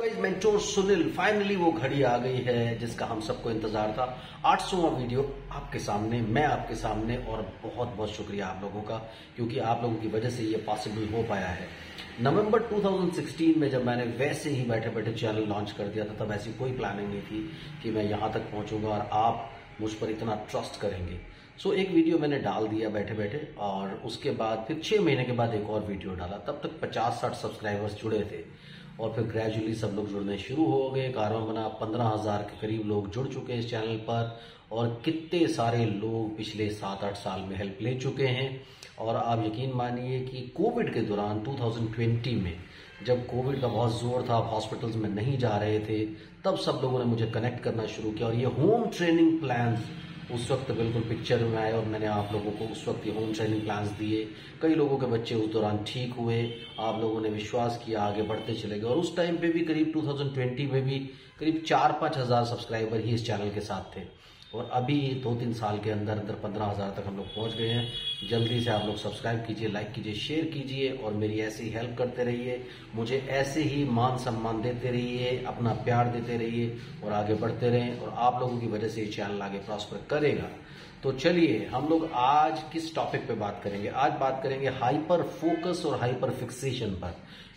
Mentor Sunil, finally वो घड़ी आ गई है जिसका हम सबको इंतजार था। 800वां वीडियो आपके सामने, मैं आपके सामने, और बहुत बहुत शुक्रिया आप लोगों का, क्योंकि आप लोगों की वजह से ये पॉसिबल हो पाया है। नवंबर 2016 में जब मैंने वैसे ही बैठे बैठे चैनल लॉन्च कर दिया था, तब ऐसी कोई प्लानिंग नहीं थी कि मैं यहां तक पहुंचूंगा और आप मुझ पर इतना ट्रस्ट करेंगे। सो एक वीडियो मैंने डाल दिया बैठे बैठे, और उसके बाद फिर 6 महीने के बाद एक और वीडियो डाला। तब तक 50-60 सब्सक्राइबर्स जुड़े थे, और फिर ग्रेजुअली सब लोग जुड़ने शुरू हो गए। कारण बना 15,000 के करीब लोग जुड़ चुके हैं इस चैनल पर, और कितने सारे लोग पिछले 7-8 साल में हेल्प ले चुके हैं। और आप यकीन मानिए कि कोविड के दौरान 2020 में, जब कोविड का बहुत जोर था, हॉस्पिटल्स में नहीं जा रहे थे, तब सब लोगों ने मुझे कनेक्ट करना शुरू किया। और ये होम ट्रेनिंग प्लान्स उस वक्त बिल्कुल पिक्चर में आए, और मैंने आप लोगों को उस वक्त ये होम ट्रेनिंग प्लान्स दिए। कई लोगों के बच्चे उस दौरान ठीक हुए, आप लोगों ने विश्वास किया, आगे बढ़ते चले गए। और उस टाइम पे भी करीब 2020 में भी करीब 4-5 हजार सब्सक्राइबर ही इस चैनल के साथ थे, और अभी 2-3 साल के अंदर अंदर 15,000 तक हम लोग पहुंच गए हैं। जल्दी से आप लोग सब्सक्राइब कीजिए, लाइक कीजिए, शेयर कीजिए, और मेरी ऐसे ही हेल्प करते रहिए। मुझे ऐसे ही मान सम्मान देते रहिए, अपना प्यार देते रहिए, और आगे बढ़ते रहें। और आप लोगों की वजह से ये चैनल आगे प्रॉस्पर करेगा। तो चलिए, हम लोग आज किस टॉपिक पे बात करेंगे? आज बात करेंगे हाइपर फोकस और हाइपर फिक्सेशन पर।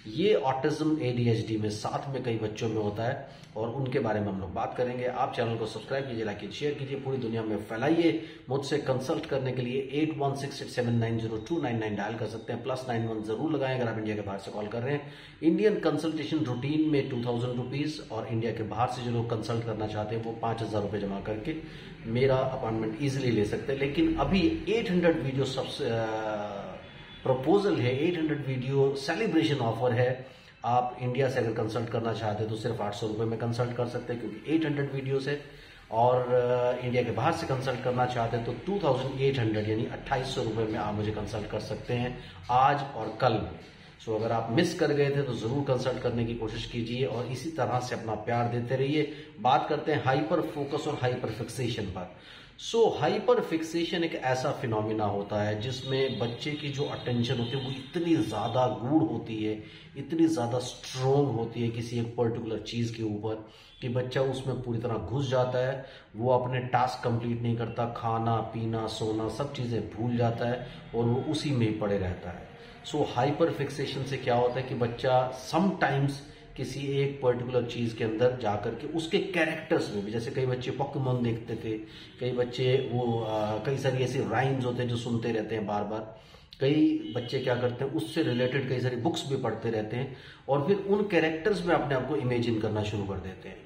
ये ऑटिज्म ADHD में साथ में कई बच्चों में होता है, और उनके बारे में हम लोग बात करेंगे। आप चैनल को सब्सक्राइब कीजिए, लाइक कीजिए, शेयर कीजिए, पूरी दुनिया में फैलाइए। मुझसे कंसल्ट करने के लिए 8168790299 डायल कर सकते हैं। +91 जरूर लगाएं अगर आप इंडिया के बाहर से कॉल कर रहे हैं। इंडियन कंसल्टेशन रूटीन में 2000 रुपीज, और इंडिया के बाहर से जो लोग कंसल्ट करना चाहते हैं वो 5,000 रुपए जमा करके मेरा अपॉइंटमेंट इजिली ले सकते हैं। लेकिन अभी 800 वीडियो सबसे प्रपोजल है, 800 वीडियो सेलिब्रेशन ऑफर है। आप इंडिया से अगर कंसल्ट करना चाहते हैं तो सिर्फ 800 रुपए में कंसल्ट कर सकते हैं, क्योंकि 800 वीडियोस है। और इंडिया के बाहर से कंसल्ट करना चाहते हैं तो 2800 यानी 2800 रुपए में आप मुझे कंसल्ट कर सकते हैं आज और कल में। सो अगर आप मिस कर गए थे तो जरूर कंसल्ट करने की कोशिश कीजिए, और इसी तरह से अपना प्यार देते रहिए। बात करते हैं हाइपर फोकस और हाइपर फिक्सेशन पर। सो हाइपर फिक्सेशन एक ऐसा फिनोमिना होता है जिसमें बच्चे की जो अटेंशन होती है वो इतनी ज्यादा गूढ़ होती है, इतनी ज्यादा स्ट्रोंग होती है किसी एक पर्टिकुलर चीज के ऊपर, कि बच्चा उसमें पूरी तरह घुस जाता है। वो अपने टास्क कंप्लीट नहीं करता, खाना पीना सोना सब चीजें भूल जाता है, और वो उसी में ही पड़े रहता है। सो हाइपर फिक्सेशन से क्या होता है कि बच्चा समटाइम्स किसी एक पर्टिकुलर चीज के अंदर जाकर के उसके कैरेक्टर्स में भी, जैसे कई बच्चे पोकेमॉन देखते थे, कई बच्चे वो कई सारी ऐसी राइम्स होते हैं जो सुनते रहते हैं बार बार। कई बच्चे क्या करते हैं, उससे रिलेटेड कई सारी बुक्स भी पढ़ते रहते हैं, और फिर उन कैरेक्टर्स में अपने आप को इमेजिन करना शुरू कर देते हैं।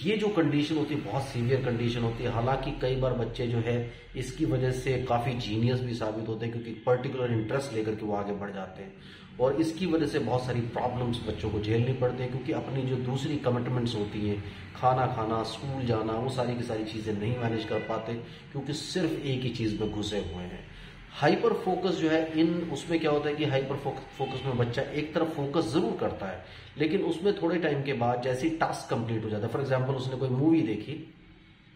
ये जो कंडीशन होती है बहुत सीवियर कंडीशन होती है। हालांकि कई बार बच्चे जो है इसकी वजह से काफी जीनियस भी साबित होते हैं, क्योंकि पर्टिकुलर इंटरेस्ट लेकर के वो आगे बढ़ जाते हैं। और इसकी वजह से बहुत सारी प्रॉब्लम्स बच्चों को झेलनी पड़ती है, क्योंकि अपनी जो दूसरी कमिटमेंट्स होती हैं, खाना खाना, स्कूल जाना, वो सारी की सारी चीजें नहीं मैनेज कर पाते, क्योंकि सिर्फ एक ही चीज में घुसे हुए हैं। हाइपर फोकस जो है, उसमें क्या होता है कि हाइपर फोकस में बच्चा एक तरफ फोकस जरूर करता है, लेकिन उसमें थोड़े टाइम के बाद जैसे ही टास्क कंप्लीट हो जाता है, फॉर एग्जांपल उसने कोई मूवी देखी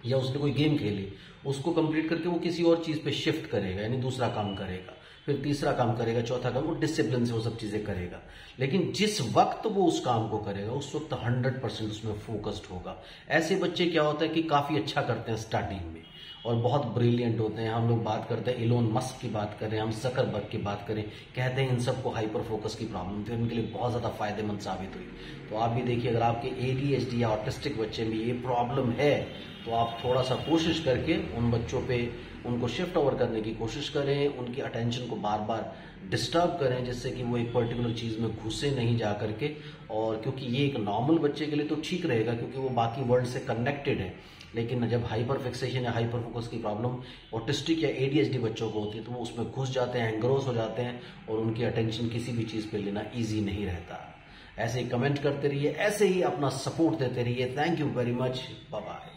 या उसने कोई गेम खेली, उसको कंप्लीट करके वो किसी और चीज पे शिफ्ट करेगा, यानी दूसरा काम करेगा, फिर तीसरा काम करेगा, चौथा काम, वो डिसिप्लिन से वो सब चीजें करेगा। लेकिन जिस वक्त वो उस काम को करेगा उस वक्त 100% उसमें फोकस्ड होगा। ऐसे बच्चे क्या होता है कि काफी अच्छा करते हैं स्टडी में, और बहुत ब्रिलियंट होते हैं। हम लोग बात करते हैं इलोन मस्क की बात करें, हम जकरबर्ग की बात करें, कहते हैं इन सबको हाइपर फोकस की प्रॉब्लम थी, उनके लिए बहुत ज्यादा फायदेमंद साबित हुई। तो आप भी देखिए, अगर आपके ADHD या ऑटिस्टिक बच्चे में ये प्रॉब्लम है तो आप थोड़ा सा कोशिश करके उन बच्चों पे उनको शिफ्ट ओवर करने की कोशिश करें, उनकी अटेंशन को बार बार डिस्टर्ब करें, जिससे कि वो एक पर्टिकुलर चीज में घुसे नहीं जा करके। और क्योंकि ये एक नॉर्मल बच्चे के लिए तो ठीक रहेगा, क्योंकि वो बाकी वर्ल्ड से कनेक्टेड है। लेकिन जब हाइपर फिक्सेशन या हाइपर फोकस की प्रॉब्लम ऑटिस्टिक या ADHD बच्चों को होती है तो वो उसमें घुस जाते हैं, एंग्रोस हो जाते हैं, और उनकी अटेंशन किसी भी चीज पे लेना ईजी नहीं रहता। ऐसे ही कमेंट करते रहिए, ऐसे ही अपना सपोर्ट देते रहिए। Thank you very much, bye bye.